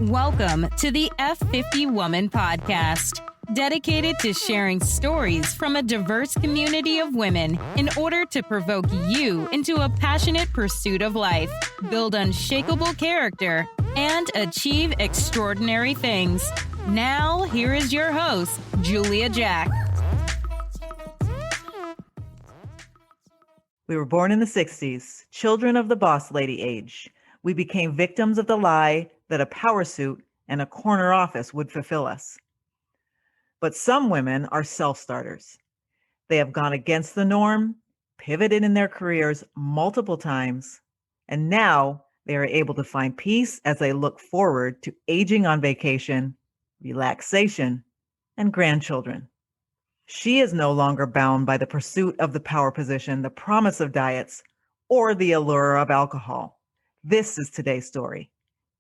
Welcome to the F50 Woman Podcast, dedicated to sharing stories from a diverse community of women in order to provoke you into a passionate pursuit of life, build unshakable character, and achieve extraordinary things. Now, here is your host, Julia Jack. We were born in the 60s, children of the boss lady age. We became victims of the lie that a power suit and a corner office would fulfill us. But some women are self-starters. They have gone against the norm, pivoted in their careers multiple times, and now they are able to find peace as they look forward to aging on vacation, relaxation, and grandchildren. She is no longer bound by the pursuit of the power position, the promise of diets, or the allure of alcohol. This is today's story.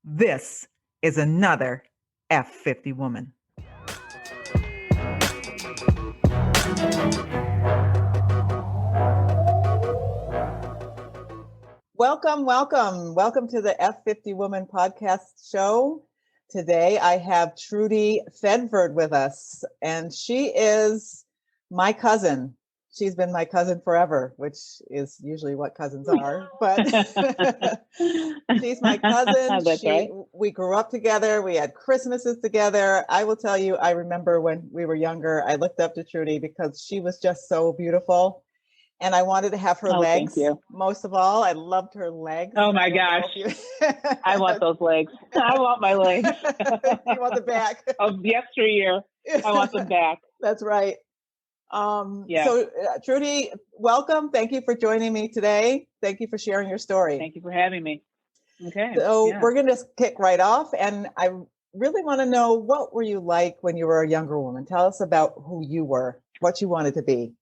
This is another F50 woman. Welcome to the F50 Woman Podcast show. Today I have Trudy Thedford with us, and she is my cousin. She's been my cousin forever, which is usually what cousins are, but she's my cousin. That's right. We grew up together. We had Christmases together. I will tell you, I remember when we were younger, I looked up to Trudy because she was just so beautiful. And I wanted to have her legs. Thank you. Most of all, I loved her legs. Oh my gosh. I want those legs. I want my legs. You want the back. Of yesteryear. I want them back. That's right. Yeah. So Trudy, welcome. Thank you for joining me today. Thank you for sharing your story. Thank you for having me. Okay. So we're going to kick right off. And I really want to know, what were you like when you were a younger woman? Tell us about who you were, what you wanted to be.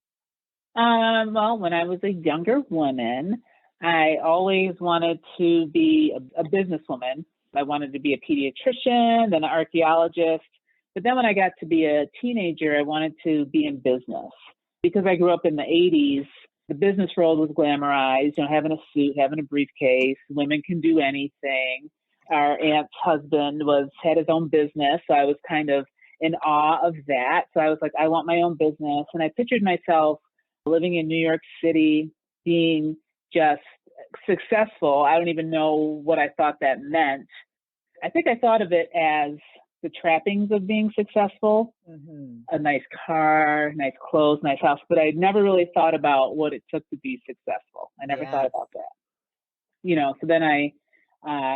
Well, when I was a younger woman, I always wanted to be a businesswoman. I wanted to be a pediatrician, then an archaeologist. But then when I got to be a teenager, I wanted to be in business. Because I grew up in the 80s, the business world was glamorized, having a suit, having a briefcase, women can do anything. Our aunt's husband had his own business, so I was kind of in awe of that. So I was like, I want my own business. And I pictured myself living in New York City, being just successful. I don't even know what I thought that meant. I think I thought of it as the trappings of being successful, a nice car, nice clothes, nice house, but I never really thought about what it took to be successful. I never thought about that. So then I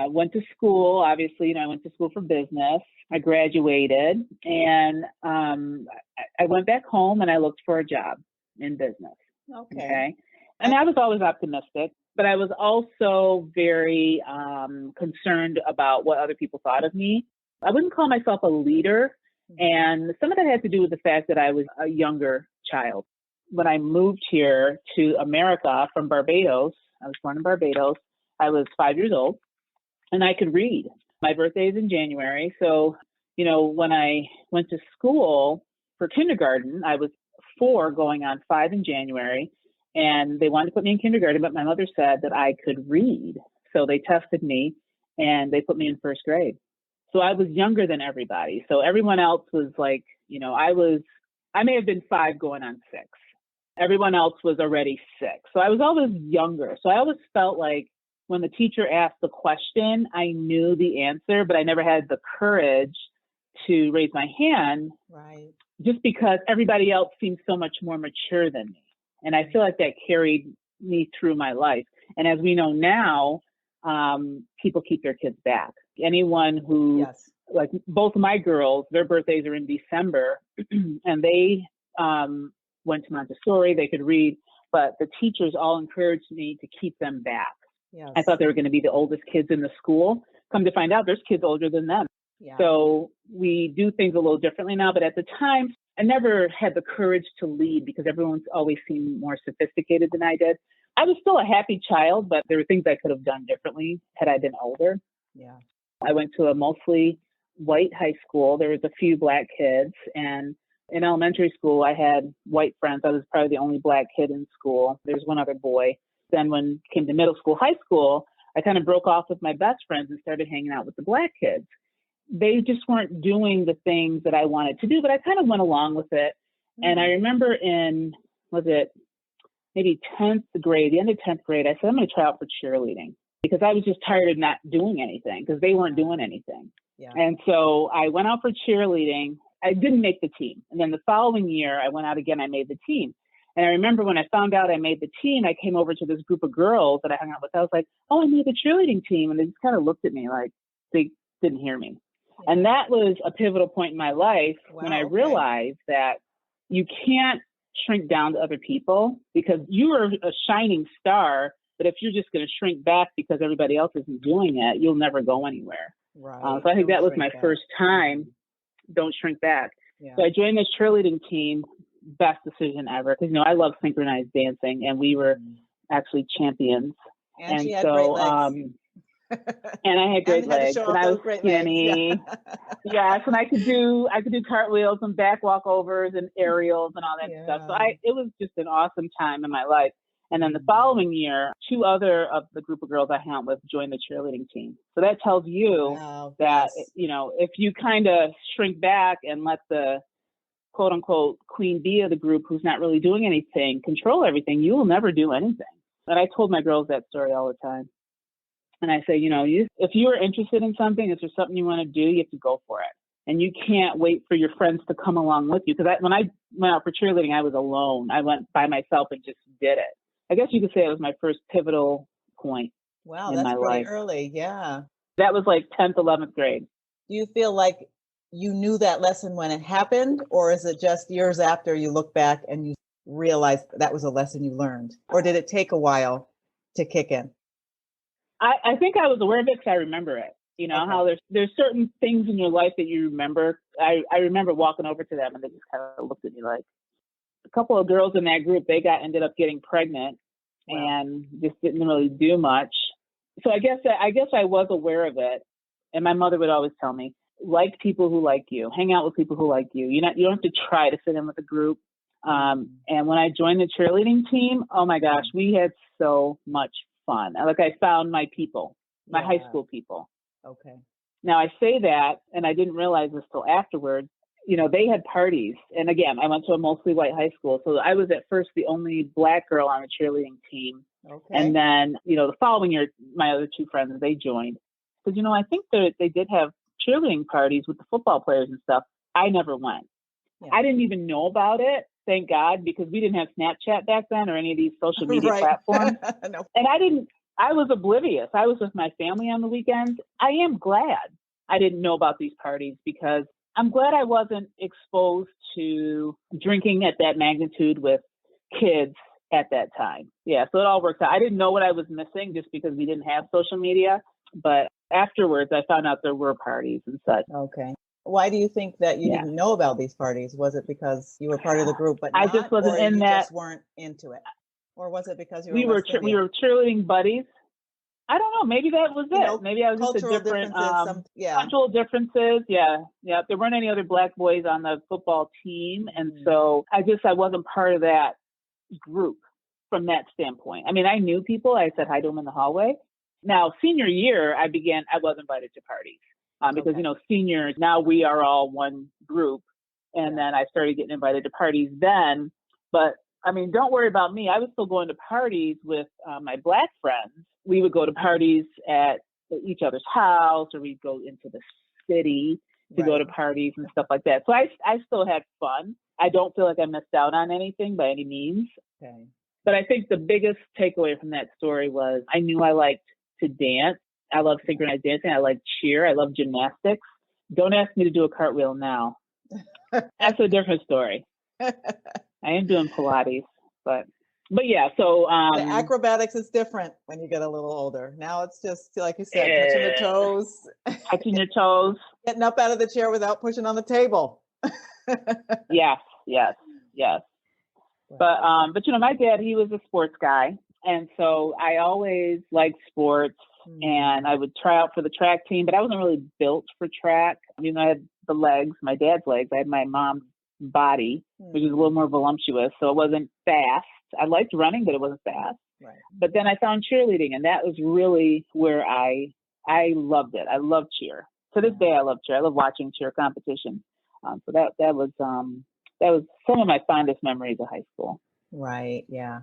went to school. Obviously, I went to school for business. I graduated, and I went back home and I looked for a job in business. Okay. And I was always optimistic, but I was also very concerned about what other people thought of me. I wouldn't call myself a leader. And some of that had to do with the fact that I was a younger child. When I moved here to America from Barbados, I was born in Barbados, I was 5 years old and I could read. My birthday is in January. So, when I went to school for kindergarten, I was 4 going on 5 in January, and they wanted to put me in kindergarten, but my mother said that I could read. So they tested me and they put me in first grade. So I was younger than everybody. So everyone else was like, I may have been 5 going on 6. Everyone else was already 6. So I was always younger. So I always felt like when the teacher asked the question, I knew the answer, but I never had the courage to raise my hand. Right. Just because everybody else seemed so much more mature than me. And I feel like that carried me through my life. And as we know now, people keep their kids back. Anyone who, like both of my girls, their birthdays are in December, and they went to Montessori, they could read, but the teachers all encouraged me to keep them back. Yes. I thought they were going to be the oldest kids in the school. Come to find out, there's kids older than them. Yeah. So we do things a little differently now, but at the time, I never had the courage to lead because everyone's always seemed more sophisticated than I did. I was still a happy child, but there were things I could have done differently had I been older. Yeah. I went to a mostly white high school. There was a few black kids, and in elementary school, I had white friends. I was probably the only black kid in school. There's one other boy. Then when it came to middle school, high school, I kind of broke off with my best friends and started hanging out with the Black kids. They just weren't doing the things that I wanted to do, but I kind of went along with it. And I remember was it maybe 10th grade, the end of 10th grade, I said, I'm going to try out for cheerleading because I was just tired of not doing anything because they weren't doing anything. Yeah. And so I went out for cheerleading. I didn't make the team. And then the following year, I went out again, I made the team. And I remember when I found out I made the team, I came over to this group of girls that I hung out with. I was like, oh, I made the cheerleading team. And they just kind of looked at me like they didn't hear me. Yeah. And that was a pivotal point in my life when I realized that you can't shrink down to other people because you are a shining star. But if you're just going to shrink back because everybody else isn't doing it, you'll never go anywhere. Right. So I think that was my first time. Don't shrink back. Yeah. So I joined this cheerleading team. Best decision ever. Because, I love synchronized dancing and we were actually champions. And she had great legs. And I had great legs. And I was skinny. Yes, and I could do cartwheels and back walkovers and aerials and all that stuff. So it was just an awesome time in my life. And then the following year, 2 other of the group of girls I hung out with joined the cheerleading team. So that tells you that, if you kind of shrink back and let the quote unquote queen bee of the group who's not really doing anything control everything, you will never do anything. And I told my girls that story all the time. And I say, if you are interested in something, if there's something you want to do, you have to go for it. And you can't wait for your friends to come along with you. Because when I went out for cheerleading, I was alone. I went by myself and just did it. I guess you could say it was my first pivotal point in my life. Wow, that's pretty early, yeah. That was like 10th, 11th grade. Do you feel like you knew that lesson when it happened? Or is it just years after you look back and you realize that was a lesson you learned? Or did it take a while to kick in? I think I was aware of it because I remember it. How there's certain things in your life that you remember. I remember walking over to them and they just kind of looked at me like, a couple of girls in that group, they ended up getting pregnant and just didn't really do much. So I guess I was aware of it. And my mother would always tell me, like people who like you, hang out with people who like you. You don't have to try to fit in with a group. And when I joined the cheerleading team, oh my gosh, we had so much fun. I found my people, my high school people. Okay. Now I say that, and I didn't realize this till afterwards. They had parties. And again, I went to a mostly white high school. So I was at first the only Black girl on the cheerleading team. Okay. And then, the following year, my other 2 friends, they joined. Because, I think that they did have cheerleading parties with the football players and stuff. I never went. Yeah. I didn't even know about it, thank God, because we didn't have Snapchat back then or any of these social media platforms. No. And I was oblivious. I was with my family on the weekends. I am glad I didn't know about these parties because I'm glad I wasn't exposed to drinking at that magnitude with kids at that time. Yeah, so it all worked out. I didn't know what I was missing just because we didn't have social media, but afterwards I found out there were parties and such. Okay. Why do you think that you didn't know about these parties? Was it because you were part of the group, but I just wasn't in that? Just weren't into it, or was it because we were cheerleading buddies? I don't know. Maybe that was it. Maybe I was just a different cultural differences. Yeah. There weren't any other Black boys on the football team, and so I wasn't part of that group from that standpoint. I mean, I knew people. I said hi to them in the hallway. Now, senior year, I was invited to parties because seniors, now we are all one group, and then I started getting invited to parties then. But I mean, don't worry about me. I was still going to parties with my Black friends. We would go to parties at each other's house, or we'd go into the city to go to parties and stuff like that. So I still had fun. I don't feel like I missed out on anything by any means. Okay. But I think the biggest takeaway from that story was I knew I liked to dance. I love synchronized dancing. I like cheer. I love gymnastics. Don't ask me to do a cartwheel now. That's a different story. I am doing Pilates, but yeah. So the acrobatics is different when you get a little older. Now it's just like you said, touching the toes, your toes, getting up out of the chair without pushing on the table. Yes. But my dad, he was a sports guy, and so I always liked sports. And I would try out for the track team, but I wasn't really built for track. I had the legs, my dad's legs. I had my mom's body, which is a little more voluptuous, so it wasn't fast. I liked running, but it wasn't fast. Right. But then I found cheerleading, and that was really where I loved it. I love cheer. To this day, I love cheer. I love watching cheer competitions. So that was some of my fondest memories of high school. Right. Yeah.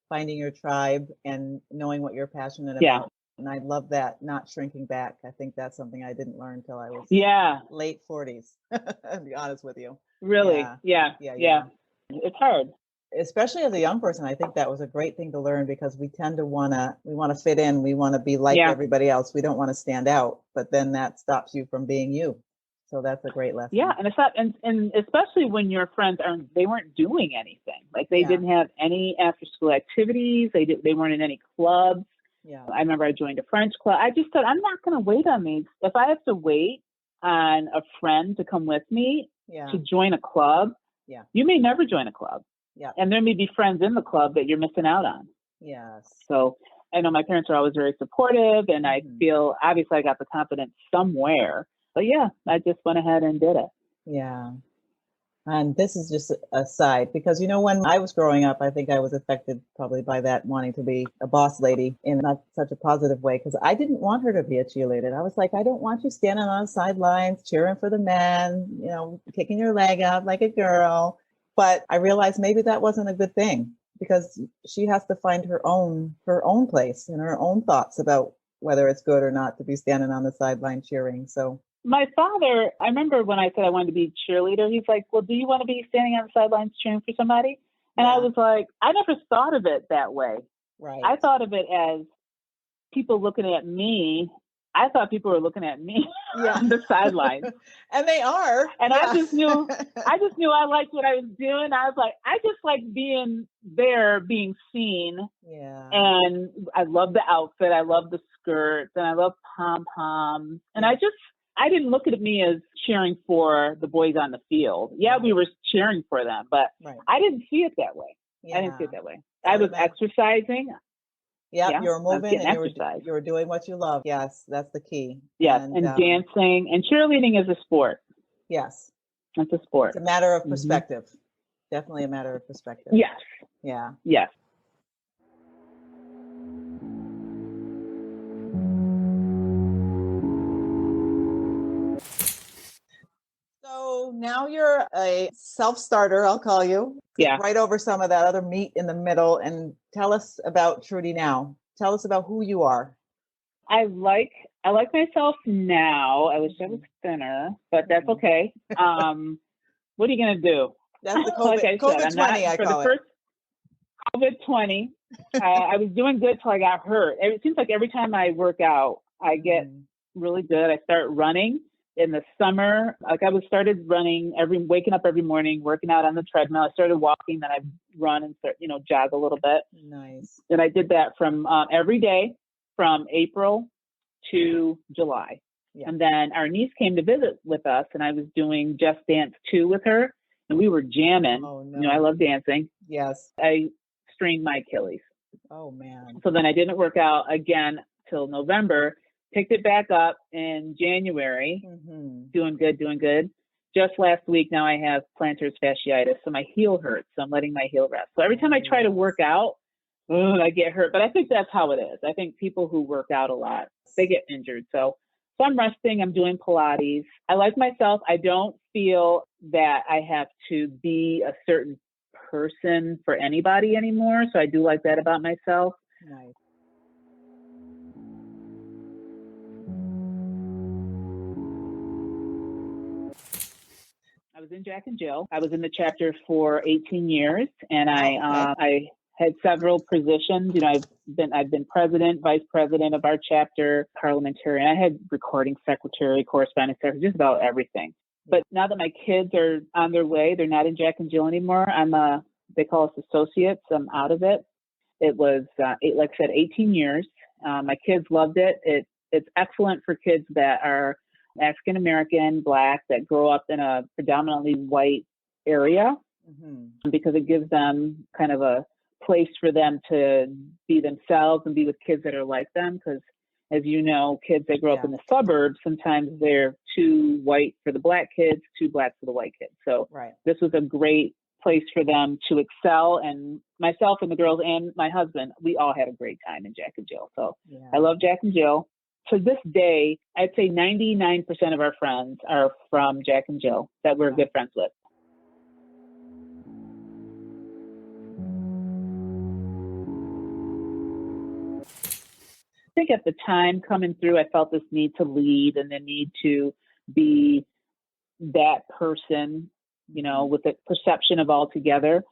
Finding your tribe and knowing what you're passionate Yeah. about. And I love that, not shrinking back. I think that's something I didn't learn until I was Yeah. late 40s, to be honest with you. Really. Yeah. Yeah. It's hard. Especially as a young person, I think that was a great thing to learn because we tend to want to fit in. We want to be like everybody else. We don't want to stand out, but then that stops you from being you. So that's a great lesson. Yeah. And it's not, and especially when your friends they weren't doing anything. Like they didn't have any after school activities. They weren't in any clubs. Yeah. I remember I joined a French club. I just said, I'm not going to wait on these. If I have to wait on a friend to come with me to join a club, you may never join a club. Yeah. And there may be friends in the club that you're missing out on. Yes. So I know my parents are always very supportive, and I feel obviously I got the confidence somewhere. But yeah, I just went ahead and did it. Yeah. And this is just a side because, when I was growing up, I think I was affected probably by that wanting to be a boss lady in not such a positive way because I didn't want her to be a cheerleader. I was like, I don't want you standing on the sidelines, cheering for the men, kicking your leg out like a girl. But I realized maybe that wasn't a good thing because she has to find her own place and her own thoughts about whether it's good or not to be standing on the sideline cheering. So my father, I remember when I said I wanted to be a cheerleader, he's like, well, do you want to be standing on the sidelines cheering for somebody? And I was like, I never thought of it that way. Right. I thought of it as people looking at me. I thought people were looking at me on the sidelines. And they are. And I just knew I liked what I was doing. I was like, I just like being there, being seen. Yeah. And I love the outfit. I love the skirts and I love pom-poms. And I didn't look at me as cheering for the boys on the field. Yeah, we were cheering for them, but I didn't see it that way. I didn't see it that way. I was exercising. Yeah, you were moving and you were doing what you love. Yes, that's the key. Yes, and dancing and cheerleading is a sport. Yes. It's a sport. It's a matter of perspective. Definitely a matter of perspective. Yes. Yeah. Yes. So now you're a self-starter, I'll call you. Yeah. Right over some of that other meat in the middle and tell us about Trudy now. Tell us about who you are. I like myself now. I wish I was thinner, but that's okay. What are you going to do? That's the COVID-20, I call it. COVID-20. I was doing good till I got hurt. It seems like every time I work out, I get really good. I start running in the summer. Like I started running waking up every morning, working out on the treadmill. I started walking, then I run and start, jog a little bit. Nice. And I did that from every day from April to July. Yeah. And then our niece came to visit with us, and I was doing Just Dance 2 with her, and we were jamming. Oh, no. I love dancing. Yes. I strained my Achilles. Oh, man. So then I didn't work out again till November. Picked it back up in January. Doing good. Just last week, now I have plantar fasciitis, so my heel hurts. So I'm letting my heel rest. So every time I try to work out, I get hurt. But I think that's how it is. I think people who work out a lot, they get injured. So I'm resting. I'm doing Pilates. I like myself. I don't feel that I have to be a certain person for anybody anymore. So I do like that about myself. Nice. I was in Jack and Jill. I was in the chapter for 18 years, and I had several positions. I've been president, vice president of our chapter, parliamentarian. I had recording secretary, correspondence secretary, just about everything. But now that my kids are on their way, they're not in Jack and Jill anymore. They call us associates. I'm out of it. It was, like I said, 18 years. My kids loved it. It's excellent for kids that are African-American, Black, that grow up in a predominantly white area, because it gives them kind of a place for them to be themselves and be with kids that are like them. Because as you know, kids that grow up in the suburbs, sometimes they're too white for the Black kids, too Black for the white kids. So this was a great place for them to excel. And myself and the girls and my husband, we all had a great time in Jack and Jill. So I love Jack and Jill. To this day, I'd say 99% of our friends are from Jack and Jill that we're good friends with. I think at the time coming through, I felt this need to lead and the need to be that person, with the perception of all together.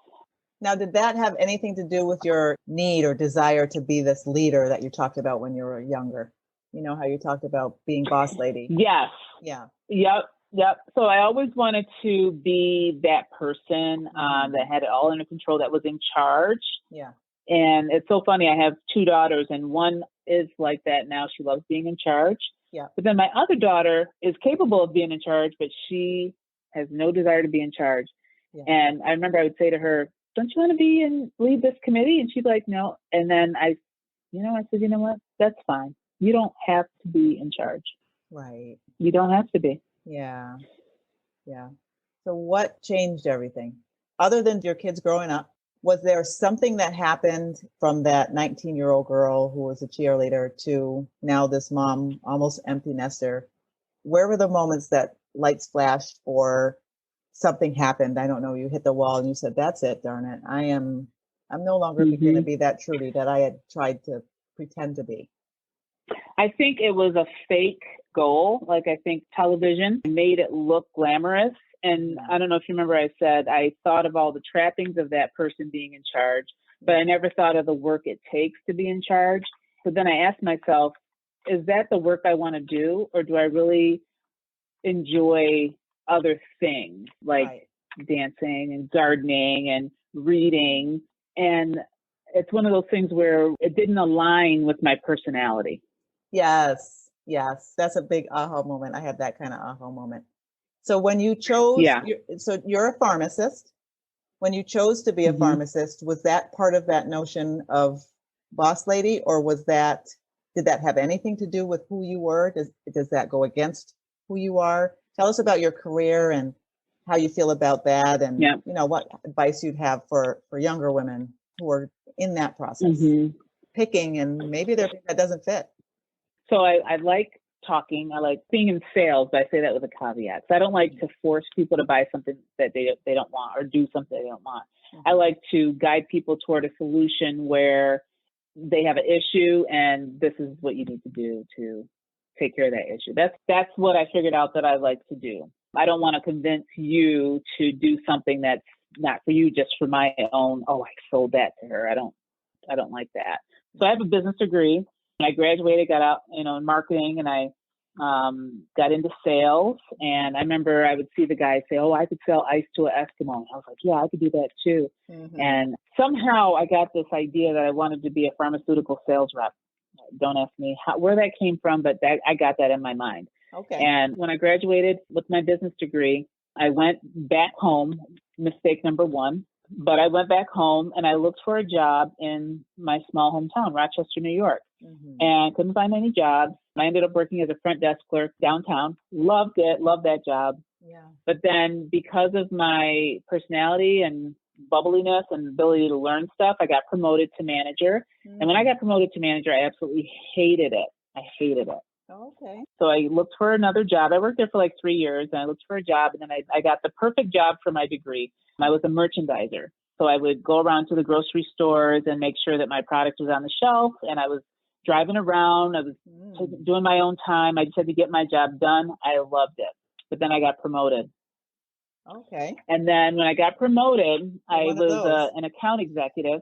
Now, did that have anything to do with your need or desire to be this leader that you talked about when you were younger? You know how you talked about being boss lady? Yes. Yeah. Yep. So I always wanted to be that person that had it all under control, that was in charge. Yeah. And it's so funny. I have 2 daughters, and one is like that now. She loves being in charge. Yeah. But then my other daughter is capable of being in charge, but she has no desire to be in charge. Yeah. And I remember I would say to her, "Don't you want to lead this committee?" And she'd be like, "No." And then I said, "You know what? That's fine. You don't have to be in charge." Right. You don't have to be. Yeah. Yeah. So what changed everything? Other than your kids growing up, was there something that happened from that 19-year-old girl who was a cheerleader to now this mom, almost empty nester? Where were the moments that lights flashed or something happened? I don't know. You hit the wall and you said, "That's it, darn it. I'm no longer going to be that Trudy that I had tried to pretend to be." I think it was a fake goal. Like, I think television made it look glamorous. And I don't know if you remember, I said I thought of all the trappings of that person being in charge, but I never thought of the work it takes to be in charge. So then I asked myself, is that the work I want to do? Or do I really enjoy other things like dancing and gardening and reading? And it's one of those things where it didn't align with my personality. Yes. That's a big aha moment. I had that kind of aha moment. So when you chose, so you're a pharmacist. When you chose to be a pharmacist, was that part of that notion of boss lady, or did that have anything to do with who you were? Does that go against who you are? Tell us about your career and how you feel about that, and what advice you'd have for younger women who are in that process, picking, and maybe their that doesn't fit. So I like talking. I like being in sales, but I say that with a caveat. So I don't like to force people to buy something that they don't want or do something they don't want. I like to guide people toward a solution where they have an issue and this is what you need to do to take care of that issue. That's what I figured out that I like to do. I don't want to convince you to do something that's not for you just for my own, I sold that to her. I don't like that. So I have a business degree. When I graduated, got out, in marketing, and I got into sales. And I remember I would see the guy say, I could sell ice to an Eskimo. And I was like, yeah, I could do that too. And somehow I got this idea that I wanted to be a pharmaceutical sales rep. Don't ask me where that came from, but I got that in my mind. Okay. And when I graduated with my business degree, I went back home, mistake number 1. But I went back home and I looked for a job in my small hometown, Rochester, New York, and couldn't find any jobs. I ended up working as a front desk clerk downtown. Loved it. Loved that job. Yeah. But then because of my personality and bubbliness and ability to learn stuff, I got promoted to manager. And when I got promoted to manager, I absolutely hated it. I hated it. Okay. So I looked for another job. I worked there for like 3 years, and I looked for a job, and then I got the perfect job for my degree. I was a merchandiser. So I would go around to the grocery stores and make sure that my product was on the shelf, and I was driving around. I was doing my own time. I just had to get my job done. I loved it. But then I got promoted. Okay. And then when I got promoted, I was an account executive,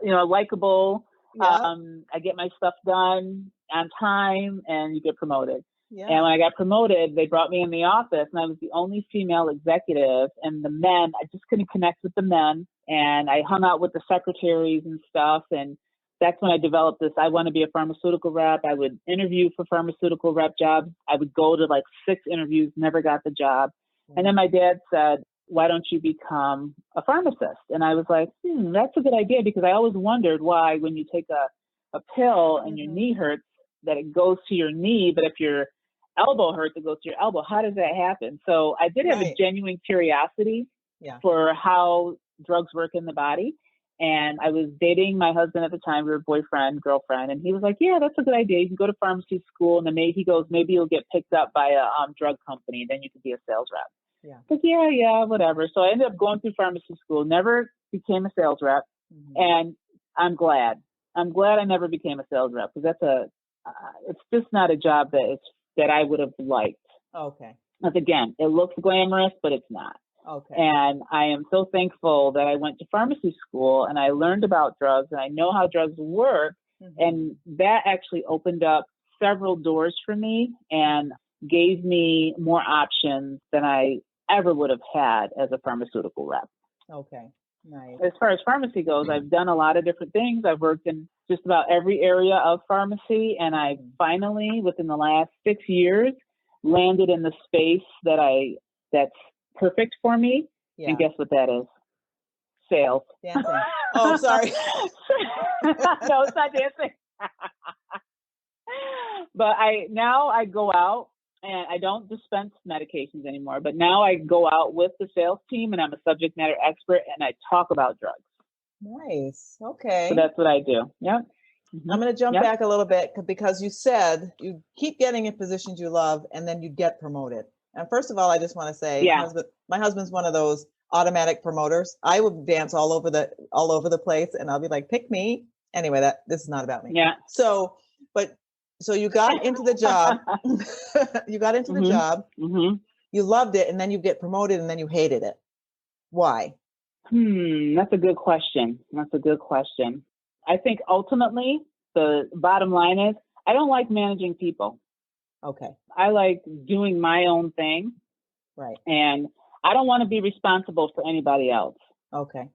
likable. Yeah. I get my stuff done on time and you get promoted. Yeah. And when I got promoted, they brought me in the office and I was the only female executive, and the men, I just couldn't connect with the men. And I hung out with the secretaries and stuff. And that's when I developed this. I want to be a pharmaceutical rep. I would interview for pharmaceutical rep jobs. I would go to like 6 interviews, never got the job. And then my dad said, why don't you become a pharmacist? And I was like, that's a good idea, because I always wondered why when you take a pill and your knee hurts, that it goes to your knee, but if your elbow hurts, it goes to your elbow. How does that happen? So I did have a genuine curiosity for how drugs work in the body. And I was dating my husband at the time. We were boyfriend, girlfriend. And he was like, yeah, that's a good idea. You can go to pharmacy school. And then he goes, maybe you'll get picked up by a drug company. Then you could be a sales rep. Yeah. Like, yeah, whatever. So I ended up going through pharmacy school, never became a sales rep. Mm-hmm. And I'm glad I never became a sales rep, because it's just not a job that I would have liked. Okay. Because again, it looks glamorous, but it's not. Okay. And I am so thankful that I went to pharmacy school and I learned about drugs and I know how drugs work. Mm-hmm. And that actually opened up several doors for me and gave me more options than I ever would have had as a pharmaceutical rep. Okay. Nice. As far as pharmacy goes, I've done a lot of different things. I've worked in just about every area of pharmacy. And I finally, within the last 6 years, landed in the space that's perfect for me. Yeah. And guess what that is? Sales. Dancing. Oh, sorry. No, it's not dancing. But now I go out and I don't dispense medications anymore, but now I go out with the sales team and I'm a subject matter expert and I talk about drugs. Nice. Okay. So that's what I do. Yep. Mm-hmm. I'm going to jump back a little bit because you said you keep getting in positions you love and then you get promoted. And first of all, I just want to say, my husband's one of those automatic promoters. I would dance all over the place, and I'll be like, "Pick me." Anyway, this is not about me. Yeah. So you got into the job. You got into the job. Mm-hmm. You loved it, and then you get promoted, and then you hated it. Why? That's a good question. I think ultimately the bottom line is I don't like managing people. Okay. I like doing my own thing. Right. And I don't want to be responsible for anybody else. Okay.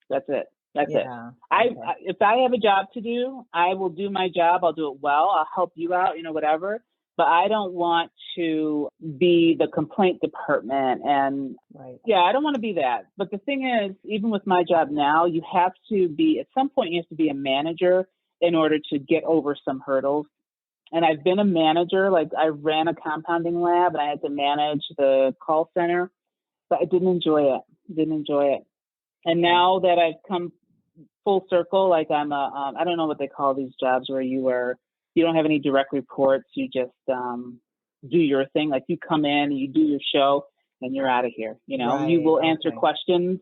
That's it. That's it. Okay. If I have a job to do, I will do my job. I'll do it well. I'll help you out, whatever. But I don't want to be the complaint department. And I don't want to be that. But the thing is, even with my job now, you have to be, at some point, you have to be a manager in order to get over some hurdles. And I've been a manager, like I ran a compounding lab and I had to manage the call center, but I didn't enjoy it. And now that I've come full circle, like I'm I don't know what they call these jobs where you don't have any direct reports. You just do your thing. Like you come in, you do your show and you're out of here. You will answer questions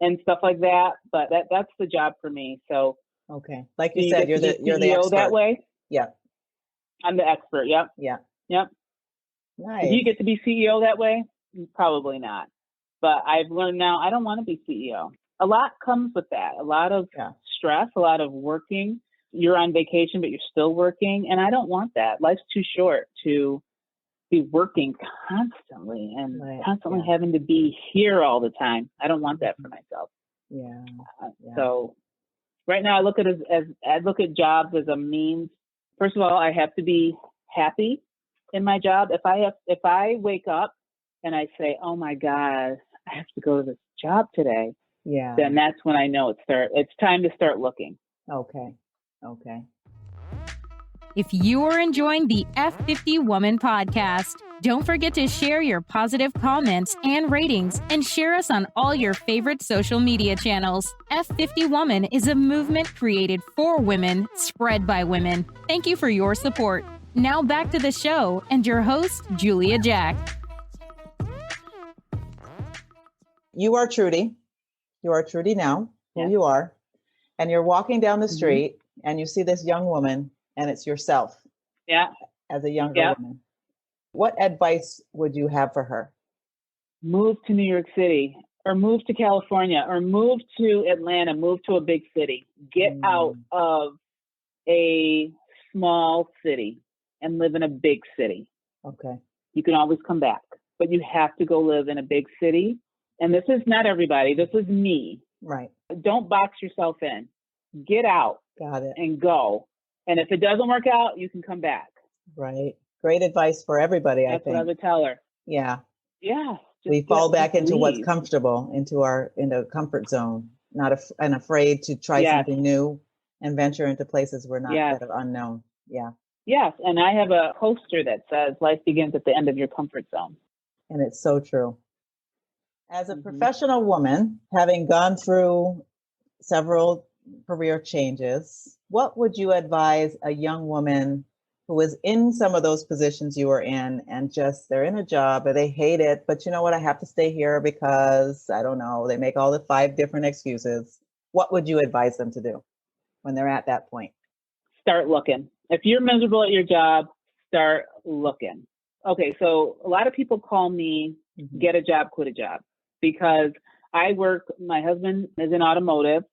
and stuff like that, but that's the job for me. So, okay. Like you said, you're the expert that way. Yeah. I'm the expert. Yep. Yeah. Yep. Nice. If you get to be CEO that way, probably not. But I've learned now I don't want to be CEO. A lot comes with that. A lot of stress, a lot of working. You're on vacation, but you're still working. And I don't want that. Life's too short to be working constantly and constantly having to be here all the time. I don't want that for myself. Yeah. So right now I look at jobs as a means. First of all, I have to be happy in my job. If I wake up and I say, "Oh my God, I have to go to this job today," then that's when I know it's time to start looking. Okay. If you are enjoying the F50 Woman podcast, don't forget to share your positive comments and ratings and share us on all your favorite social media channels. F50 Woman is a movement created for women, spread by women. Thank you for your support. Now back to the show and your host, Julia Jack. You are Trudy. You are Trudy now, who you are. And you're walking down the street and you see this young woman and it's yourself. Yeah. As a younger woman. What advice would you have for her? Move to New York City or move to California or move to Atlanta, move to a big city. Get out of a small city and live in a big city. Okay. You can always come back, but you have to go live in a big city. And this is not everybody. This is me. Right. Don't box yourself in. Get out. Got it. And go. And if it doesn't work out, you can come back. Right. Great advice for everybody, I think. That's what I would tell her. Yeah. Yeah. We fall back into what's comfortable, into a comfort zone, and afraid to try something new and venture into places that are unknown. Yeah. Yes. And I have a poster that says life begins at the end of your comfort zone. And it's so true. As a professional woman, having gone through several career changes, what would you advise a young woman who is in some of those positions you were in and just they're in a job or they hate it, but you know what, I have to stay here because I don't know, they make all the 5 different excuses. What would you advise them to do when they're at that point? Start looking. If you're miserable at your job, start looking. Okay, so a lot of people call me get a job, quit a job, because my husband is in automotive,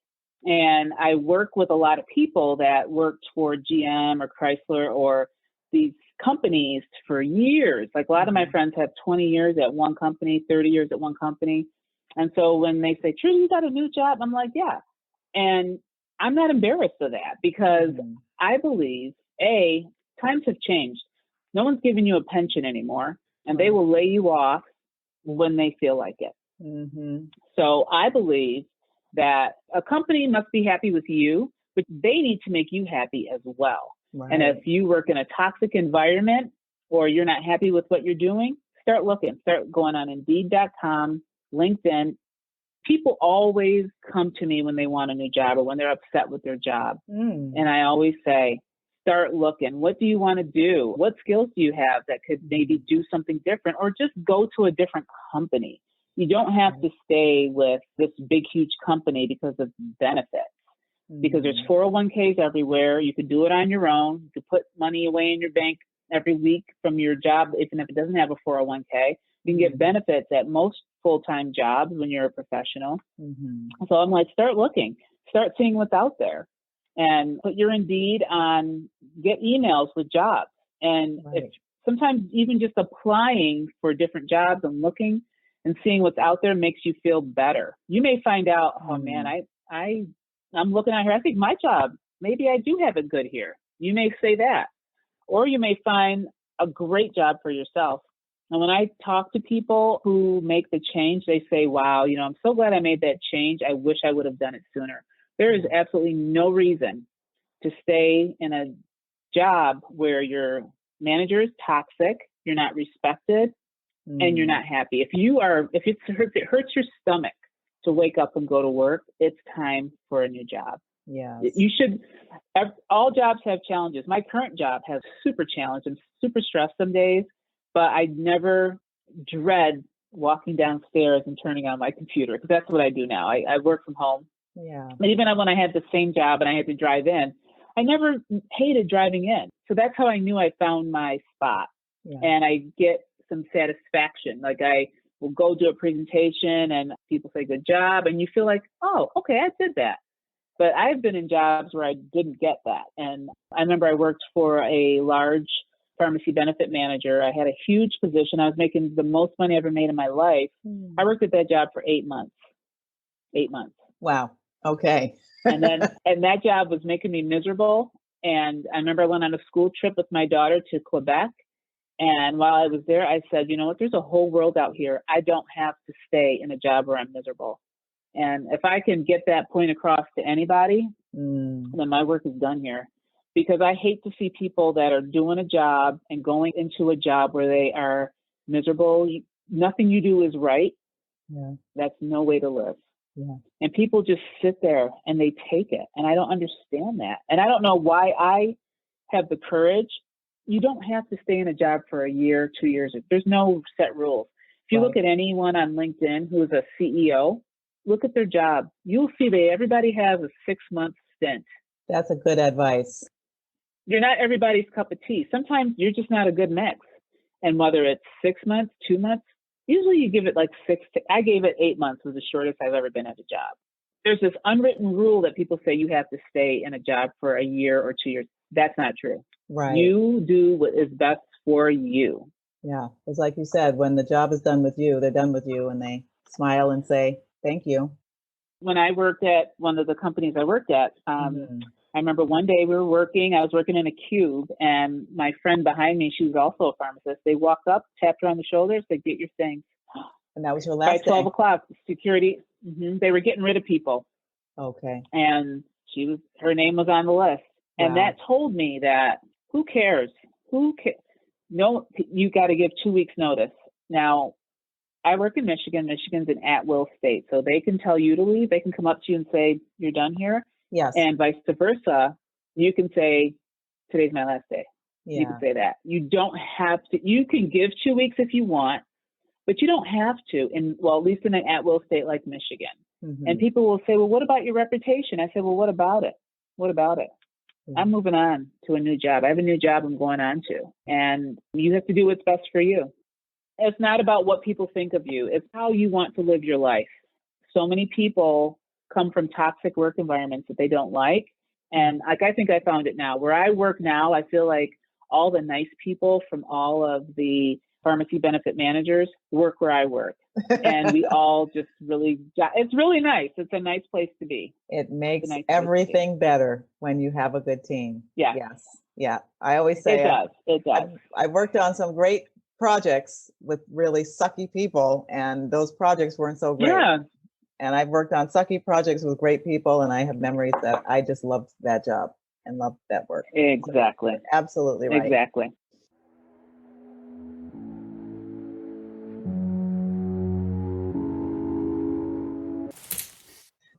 and I work with a lot of people that worked for GM or Chrysler or these companies for years. Like a lot of my friends have 20 years at one company, 30 years at one company. And so when they say, Trudy, you got a new job? I'm like, yeah. And I'm not embarrassed of that because I believe, times have changed. No one's giving you a pension anymore, and they will lay you off when they feel like it. So I believe that a company must be happy with you, but they need to make you happy as well. And if you work in a toxic environment or you're not happy with what you're doing, start looking. Start going on Indeed.com, LinkedIn. People always come to me when they want a new job or when they're upset with their job. And I always say, start looking. What do you want to do? What skills do you have that could maybe do something different, or just go to a different company? You don't have to stay with this big, huge company because of benefits. Because there's 401ks everywhere. You could do it on your own. You could put money away in your bank every week from your job, even if it doesn't have a 401k. You can get benefits at most full-time jobs when you're a professional. So I'm like, start looking. Start seeing what's out there. And put your Indeed on, get emails with jobs. And if sometimes even just applying for different jobs and looking and seeing what's out there makes you feel better. You may find out, oh man, I'm looking out here. I think my job, maybe I do have it good here. You may say that. Or you may find a great job for yourself. And when I talk to people who make the change, they say, wow, I'm so glad I made that change. I wish I would have done it sooner. There is absolutely no reason to stay in a job where your manager is toxic, you're not respected, and you're not happy. If it hurts your stomach to wake up and go to work, it's time for a new job. Yeah. All jobs have challenges. My current job has super challenge. I'm super stressed some days, but I never dread walking downstairs and turning on my computer, because that's what I do now. I work from home. Yeah. And even when I had the same job and I had to drive in, I never hated driving in. So that's how I knew I found my spot. Yeah. And I get some satisfaction. Like I will go do a presentation and people say, good job. And you feel like, oh, okay, I did that. But I've been in jobs where I didn't get that. And I remember I worked for a large pharmacy benefit manager. I had a huge position. I was making the most money I ever made in my life. I worked at that job for 8 months. 8 months. Wow. Okay. and that job was making me miserable. And I remember I went on a school trip with my daughter to Quebec. And while I was there, I said, you know what, there's a whole world out here. I don't have to stay in a job where I'm miserable. And if I can get that point across to anybody, then my work is done here. Because I hate to see people that are doing a job and going into a job where they are miserable. Nothing you do is right. Yeah. That's no way to live. Yeah. And people just sit there and they take it. And I don't understand that. And I don't know why I have the courage. You don't have to stay in a job for a year, 2 years. There's no set rules. If you look at anyone on LinkedIn who is a CEO, look at their job. You'll see that everybody has a 6-month stint. That's a good advice. You're not everybody's cup of tea. Sometimes you're just not a good mix. And whether it's 6 months, 2 months, usually you give it like I gave it 8 months was the shortest I've ever been at a job. There's this unwritten rule that people say you have to stay in a job for a year or 2 years. That's not true. Right. You do what is best for you. Yeah. It's like you said, when the job is done with you, they're done with you and they smile and say, thank you. When I worked at one of the companies I worked at, I remember one day I was working in a cube, and my friend behind me, she was also a pharmacist. They walked up, tapped her on the shoulder, said, get your things. And that was your last By 12 o'clock, security, they were getting rid of people. Okay. And her name was on the list. And that told me that who cares? No, you got to give 2 weeks notice. Now, I work in Michigan. Michigan's an at-will state. So they can tell you to leave. They can come up to you and say, you're done here. Yes. And vice versa. You can say, today's my last day. Yeah. You can say that. You don't have to. You can give 2 weeks if you want, but you don't have to. Well, at least in an at-will state like Michigan. Mm-hmm. And people will say, well, what about your reputation? I said, well, what about it? What about it? Yeah. I'm moving on to a new job. I have a new job I'm going on to. And you have to do what's best for you. It's not about what people think of you. It's how you want to live your life. So many people come from toxic work environments that they don't like. And like, I think I found it now. Where I work now, I feel like all the nice people from all of the pharmacy benefit managers work where I work. And we all just really, it's really nice. It's a nice place to be. It makes everything better when you have a good team. Yeah. Yes. Yeah. I always say it does. I've worked on some great projects with really sucky people, and those projects weren't so great. Yeah. And I've worked on sucky projects with great people, and I have memories that I just loved that job and loved that work. Exactly. So, absolutely right. Exactly.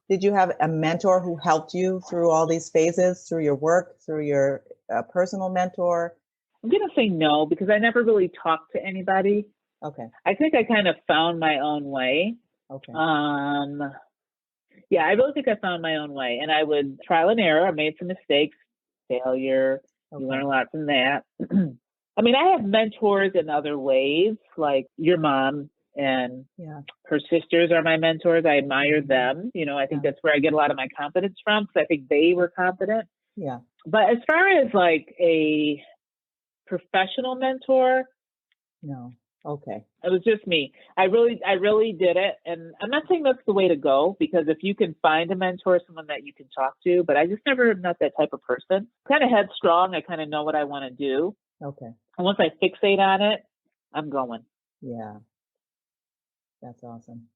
Did you have a mentor who helped you through all these phases, through your work, through your personal mentor? I'm going to say no, because I never really talked to anybody. Okay. I think I kind of found my own way. Okay. Yeah, I really think I found my own way, and I would trial and error. I made some mistakes, failure. Okay. You learn a lot from that. I mean, I have mentors in other ways, like your mom and her sisters are my mentors. I admire them. You know, I think that's where I get a lot of my confidence from, because I think they were confident. Yeah. But as far as like a professional mentor, no. Okay. It was just me. I really did it. And I'm not saying that's the way to go, because if you can find a mentor, someone that you can talk to, but I just never am not that type of person. Kind of headstrong. I kind of know what I want to do. Okay. And once I fixate on it, I'm going. Yeah. That's awesome.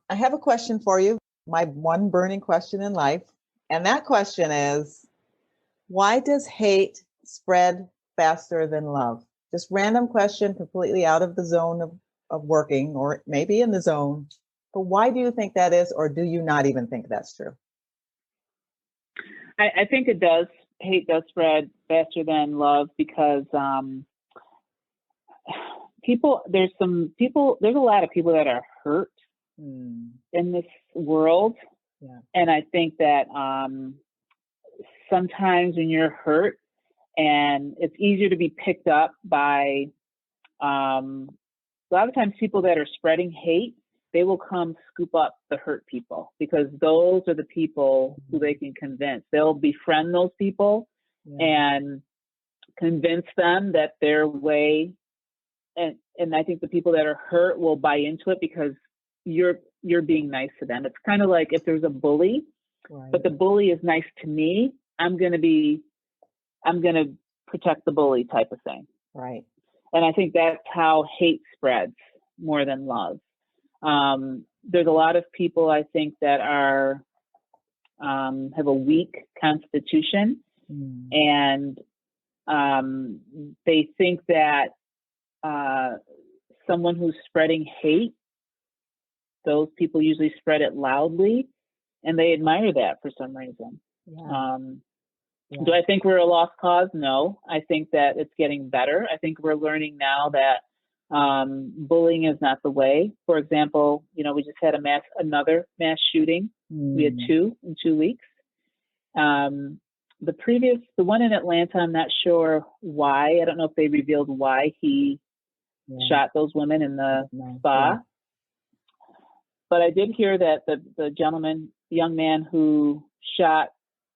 I have a question for you. My one burning question in life. And that question is, why does hate spread faster than love? Just random question, completely out of the zone of working, or maybe in the zone. But why do you think that is, or do you not even think that's true? I think it does. Hate does spread faster than love, because there's a lot of people that are hurt in this world. Yeah. And I think that sometimes when you're hurt, and it's easier to be picked up by a lot of times people that are spreading hate, they will come scoop up the hurt people, because those are the people who they can convince. They'll befriend those people and convince them that their way, and I think the people that are hurt will buy into it because you're being nice to them. It's kind of like if there's a bully, but the bully is nice to me, I'm going to protect the bully type of thing. Right. And I think that's how hate spreads more than love. There's a lot of people, I think, that are have a weak constitution, and they think that someone who's spreading hate, those people usually spread it loudly, and they admire that for some reason. Yeah. Do I think we're a lost cause? No. I think that it's getting better. I think we're learning now that bullying is not the way. For example, we just had another mass shooting. We had 2 in 2 weeks. The one in Atlanta, I'm not sure why. I don't know if they revealed why he shot those women in the spa. Yeah. But I did hear that the young man who shot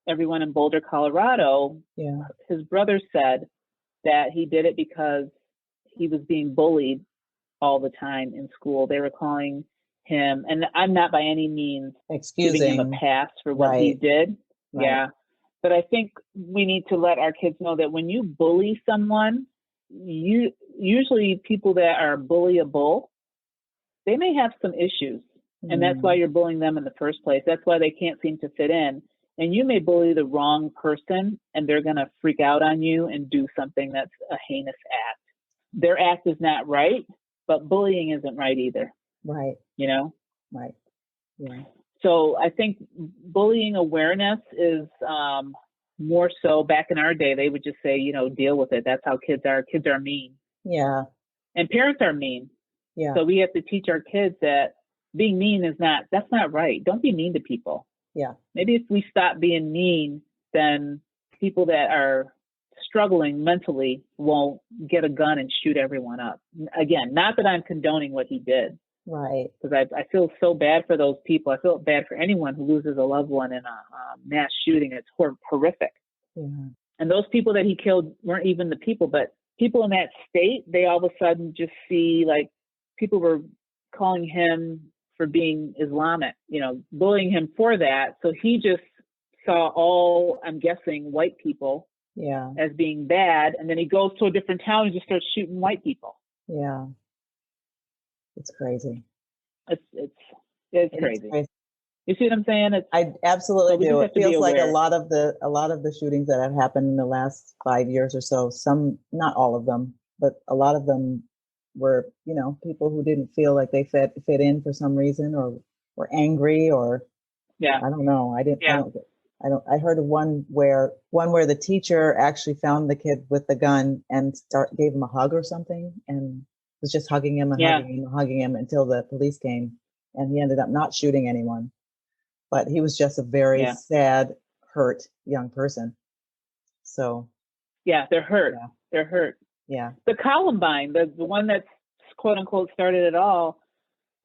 everyone in Boulder, Colorado, his brother said that he did it because he was being bullied all the time in school. They were calling him, and I'm not by any means giving him a pass for what he did. Right. Yeah. But I think we need to let our kids know that when you bully someone, usually people that are bullyable, they may have some issues. And that's why you're bullying them in the first place. That's why they can't seem to fit in. And you may bully the wrong person and they're going to freak out on you and do something that's a heinous act. Their act is not right, but bullying isn't right either. Right. You know? Right. Yeah. So I think bullying awareness is more so. Back in our day, they would just say, you know, deal with it. That's how kids are. Kids are mean. Yeah. And parents are mean. Yeah. So we have to teach our kids that being mean that's not right. Don't be mean to people. Yeah. Maybe if we stop being mean, then people that are struggling mentally won't get a gun and shoot everyone up. Again, not that I'm condoning what he did. Right. Because I feel so bad for those people. I feel bad for anyone who loses a loved one in a mass shooting. It's horrific. Yeah. And those people that he killed weren't even the people, but people in that state, they all of a sudden just see, like, people were calling him for being Islamic, you know, bullying him for that. So he just saw all, I'm guessing, white people as being bad. And then he goes to a different town and just starts shooting white people. Yeah. It's crazy. It's crazy. You see what I'm saying? I absolutely do. It feels like a lot of the shootings that have happened in the last 5 years or so, some, not all of them, but a lot of them were, you know, people who didn't feel like they fit in for some reason, or were angry, or I don't know. I heard of one where the teacher actually found the kid with the gun and gave him a hug or something, and was just hugging him and hugging him until the police came, and he ended up not shooting anyone. But he was just a very sad, hurt young person. So. Yeah, they're hurt. Yeah. They're hurt. Yeah. The Columbine, the one that's quote unquote started it all,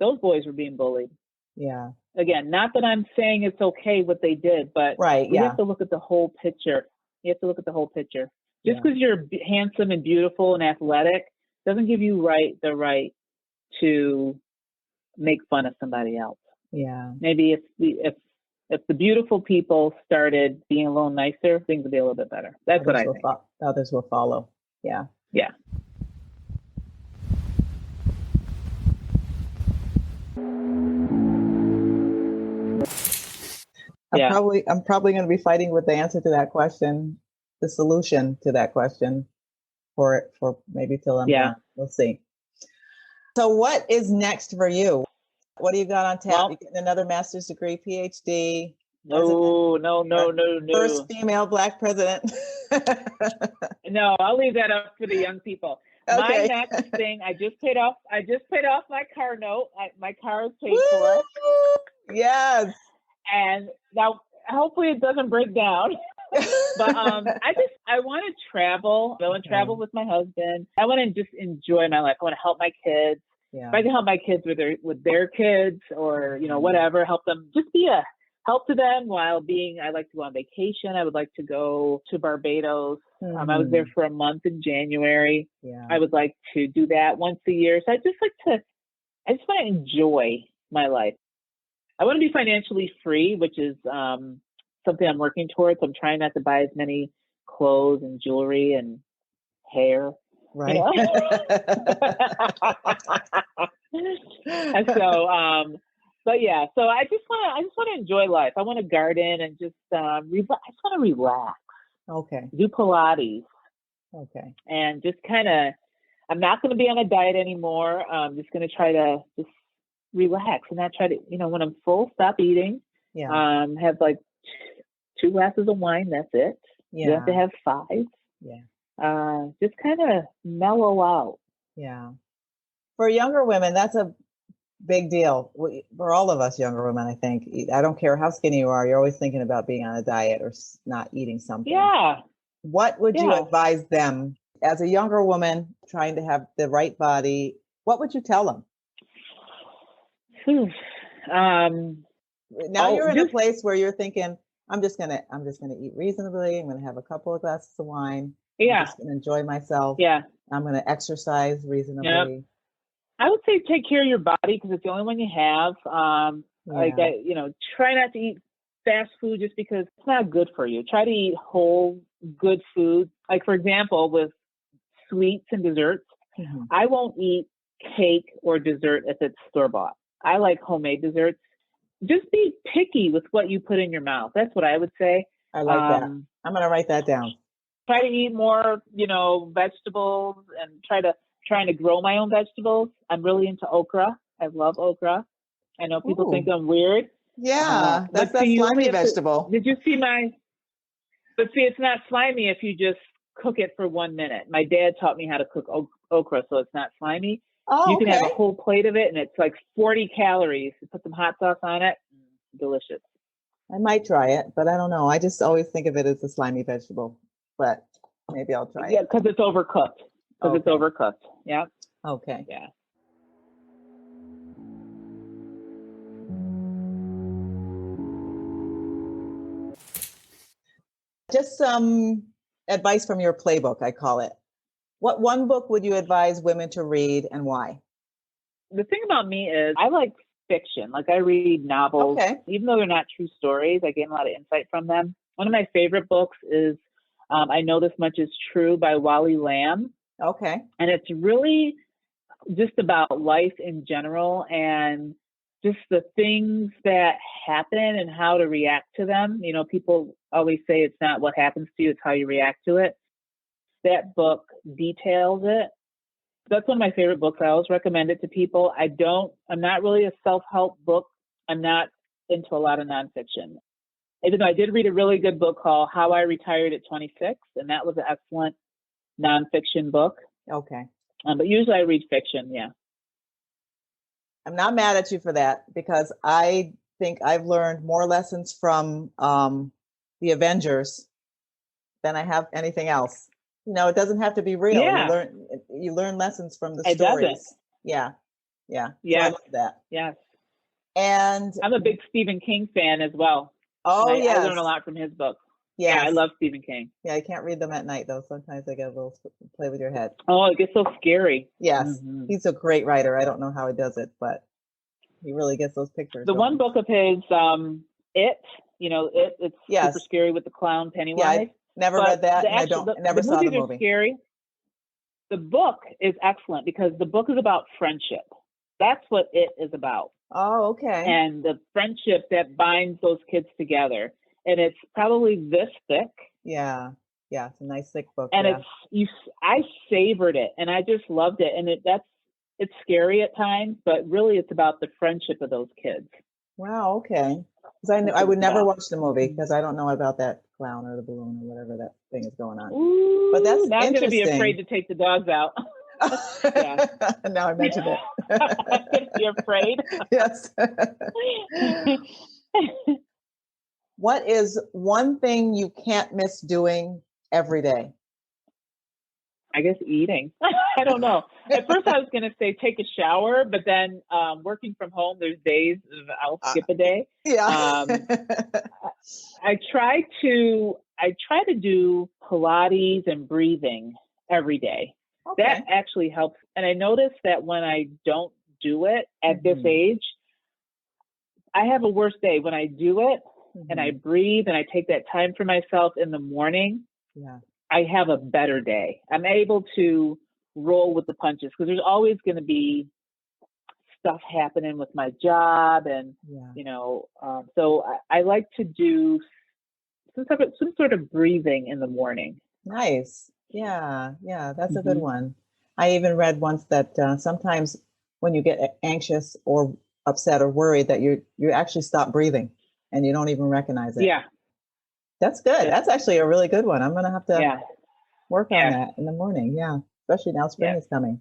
those boys were being bullied. Yeah. Again, not that I'm saying it's okay what they did, but you have to look at the whole picture. You have to look at the whole picture. Just because you're handsome and beautiful and athletic doesn't give you the right to make fun of somebody else. Yeah. Maybe if the beautiful people started being a little nicer, things would be a little bit better. That's what I think. Others will follow. Yeah. Yeah. I'm probably going to be fighting with the answer to that question, the solution to that question, for maybe till I'm done. We'll see. So what is next for you? What do you got on tap? Well, you getting another master's degree, PhD? No. First female Black president. No, I'll leave that up for the young people. Okay. My next thing, I just paid off my car note. My car is paid for. Yes. And now, hopefully, it doesn't break down. But I want to travel. I want to travel with my husband. I want to just enjoy my life. I want to help my kids. Yeah. If I can help my kids with their kids, or whatever, help them, just be a help to them while being. I like to go on vacation. I would like to go to Barbados. I was there for a month in January. Yeah. I would like to do that once a year. So I just want to enjoy my life. I want to be financially free, which is something I'm working towards. I'm trying not to buy as many clothes and jewelry and hair. Right. And so, but yeah, so I just want to enjoy life. I want to garden and just I just want to relax. Okay. Do Pilates. Okay. And just kind of, I'm not going to be on a diet anymore. I'm just going to try to just relax and not try to, when I'm full, stop eating. Yeah. Have like 2 glasses of wine. That's it. Yeah. You have to have 5. Yeah. Just kind of mellow out. Yeah. For younger women, that's a big deal. For all of us younger women, I think. I don't care how skinny you are. You're always thinking about being on a diet or not eating something. Yeah. What would you advise them as a younger woman trying to have the right body? What would you tell them? Now you're in a place where you're thinking, I'm just gonna eat reasonably. I'm gonna have a couple of glasses of wine. Yeah. I'm just gonna enjoy myself. Yeah. I'm gonna exercise reasonably. Yep. I would say take care of your body because it's the only one you have. Try not to eat fast food just because it's not good for you. Try to eat whole, good food. Like, for example, with sweets and desserts, I won't eat cake or dessert if it's store-bought. I like homemade desserts. just be picky with what you put in your mouth. That's what I would say. I like that. I'm going to write that down. Try to eat more, vegetables, and trying to grow my own vegetables. I'm really into okra. I love okra. I know people think I'm weird. Yeah, that's that slimy vegetable. Did you see but see, it's not slimy if you just cook it for 1 minute. My dad taught me how to cook okra, so it's not slimy. Oh, you can have a whole plate of it, and it's like 40 calories. You put some hot sauce on it. Delicious. I might try it, but I don't know. I just always think of it as a slimy vegetable, but maybe I'll try it. Yeah, because it's overcooked. It's overcooked. Yeah. Okay. Yeah. Just some advice from your playbook, I call it. What one book would you advise women to read and why? The thing about me is I like fiction. Like I read novels, even though they're not true stories, I gain a lot of insight from them. One of my favorite books is I Know This Much Is True by Wally Lamb. Okay. And it's really just about life in general and just the things that happen and how to react to them. People always say it's not what happens to you, it's how you react to it. That book details it. That's one of my favorite books. I always recommend it to people. I'm not really a self-help book. I'm not into a lot of nonfiction. Even though I did read a really good book called How I Retired at 26, and that was an excellent nonfiction book. Okay. But usually I read fiction, yeah. I'm not mad at you for that because I think I've learned more lessons from the Avengers than I have anything else. It doesn't have to be real. Yeah. You learn lessons from the it stories. Doesn't. Yeah. Yeah. So I love that. Yes. And I'm a big Stephen King fan as well. Oh, I learn a lot from his books. Yes. Yeah, I love Stephen King. Yeah, I can't read them at night though. Sometimes I get a little play with your head. Oh, it gets so scary. Yes. Mm-hmm. He's a great writer. I don't know how he does it, but he really gets those pictures. The one book of his, it's super scary with the clown Pennywise. Yeah, I never read that, and I never saw the movie. Are scary. The book is excellent because the book is about friendship. That's what it is about. Oh, okay. And the friendship that binds those kids together. And it's probably this thick. Yeah. Yeah. It's a nice thick book. And I savored it and I just loved it. And it's scary at times, but really it's about the friendship of those kids. Wow. Okay. Because I would never watch the movie because I don't know about that clown or the balloon or whatever that thing is going on. Ooh, but that's now I'm going to be afraid to take the dogs out. Now I mentioned it. I'm going to be afraid. Yes. What is one thing you can't miss doing every day? I guess eating. I don't know. At first I was going to say take a shower, but then working from home, there's days I'll skip a day. Yeah. I try to do Pilates and breathing every day. Okay. That actually helps. And I noticed that when I don't do it at this age, I have a worse day. When I do it and I breathe and I take that time for myself in the morning, I have a better day. I'm able to roll with the punches because there's always going to be stuff happening with my job. And, so I like to do some sort of breathing in the morning. Nice. Yeah. Yeah. That's a good one. I even read once that sometimes when you get anxious or upset or worried that you actually stop breathing and you don't even recognize it. Yeah. That's good. That's actually a really good one. I'm going to have to work on that in the morning. Yeah. Especially now spring is coming.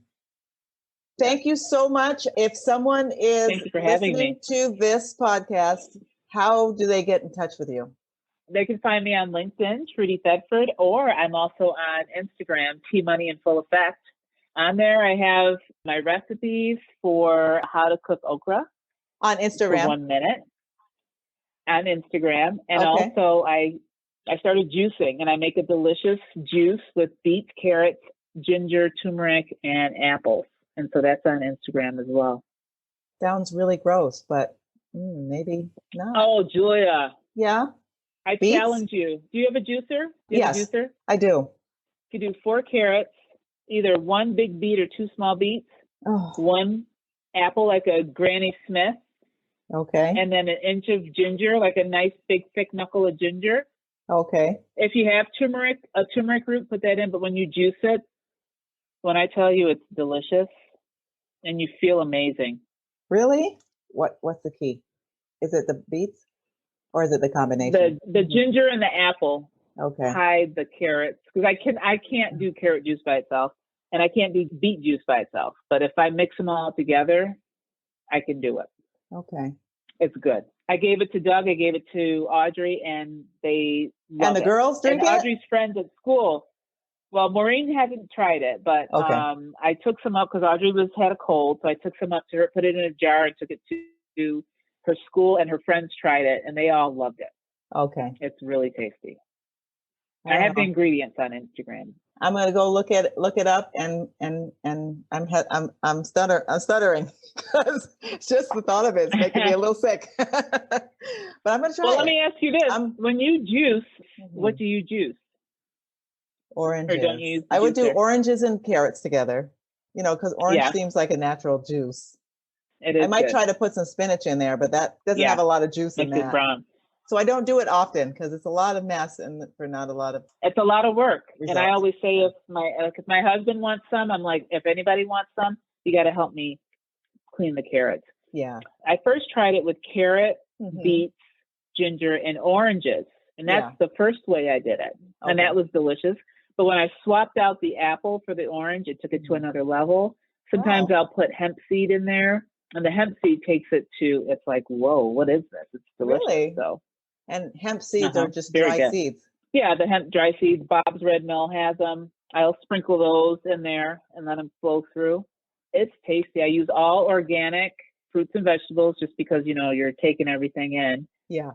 Thank you so much. If someone is listening to this podcast, how do they get in touch with you? They can find me on LinkedIn, Trudy Thedford, or I'm also on Instagram, T-Money in Full Effect. On there, I have my recipes for how to cook okra. On Instagram? For 1 minute. On Instagram. And also, I started juicing, and I make a delicious juice with beets, carrots, ginger, turmeric, and apples. And so that's on Instagram as well. Sounds really gross, but maybe not. Oh, Julia. Yeah? I challenge you. Do you have a juicer? Yes, a juicer? I do. You do 4 carrots, either 1 big beet or 2 small beets, 1 apple like a Granny Smith, Okay. And then an inch of ginger, like a nice big thick knuckle of ginger. Okay. If you have a turmeric root, put that in. But when you juice it, when I tell you it's delicious and you feel amazing. Really? What's the key? Is it the beets or is it the combination? The ginger and the apple. Okay. Hide the carrots, because I can't do carrot juice by itself, and I can't do beet juice by itself. But if I mix them all together, I can do it. Okay. It's good. I gave it to Doug. I gave it to Audrey, and they love And the it. girls drink and it? Audrey's friends at school. Well, Maureen hasn't tried it, but okay. I took some up because Audrey had a cold, so I took some up to her, put it in a jar, and took it to her school, and her friends tried it, and they all loved it. Okay. It's really tasty. I have the ingredients on Instagram. I'm gonna go look it up, and I'm stuttering because just the thought of it is making me a little sick. But I'm gonna try. Well, let me ask you this: when you juice, what do you juice? Oranges. Or don't you use I would do juicer? Oranges and carrots together. Because orange seems like a natural juice. It is. I might try to put some spinach in there, but that doesn't have a lot of juice in that. Makes it brown. So I don't do it often because it's a lot of mess and for not a lot of. It's a lot of work, results. And I always say if my husband wants some, I'm like, if anybody wants some, you got to help me clean the carrots. Yeah. I first tried it with carrot, beets, ginger, and oranges, and that's the first way I did it, and that was delicious. But when I swapped out the apple for the orange, it took it to another level. Sometimes I'll put hemp seed in there, and the hemp seed takes it to. It's like, whoa, what is this? It's delicious. Really? So. And hemp seeds are just dry seeds. Yeah, the hemp dry seeds. Bob's Red Mill has them. I'll sprinkle those in there and let them flow through. It's tasty. I use all organic fruits and vegetables just because, you're taking everything in. Yeah.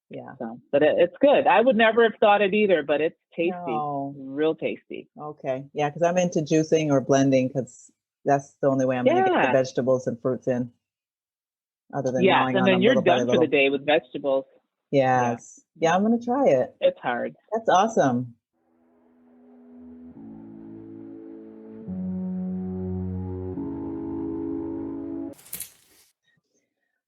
Yeah. So, but it's good. I would never have thought it either, but it's tasty. No. Real tasty. Okay. Yeah, because I'm into juicing or blending because that's the only way I'm going to get the vegetables and fruits in. Other than gnawing on them. And then you're done for the day with vegetables. Yes. Yeah, I'm going to try it. It's hard. That's awesome.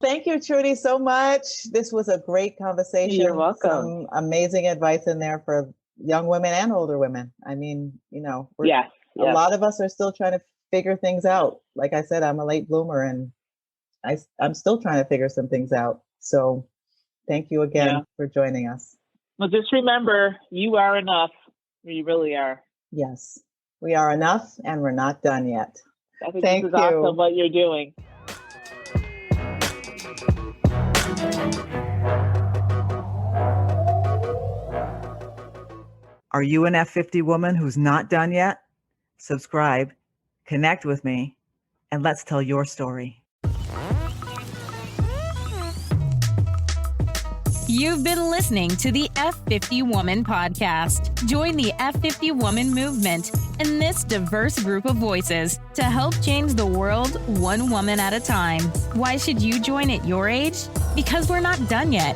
Thank you, Trudy, so much. This was a great conversation. You're welcome. Some amazing advice in there for young women and older women. I mean, a lot of us are still trying to figure things out. Like I said, I'm a late bloomer and I'm still trying to figure some things out. So thank you again for joining us. Well, just remember, you are enough. You really are. Yes, we are enough, and we're not done yet. I think this is awesome what you're doing. Are you an F50 woman who's not done yet? Subscribe, connect with me, and let's tell your story. You've been listening to the F50 Woman Podcast. Join the F50 Woman movement and this diverse group of voices to help change the world one woman at a time. Why should you join at your age? Because we're not done yet.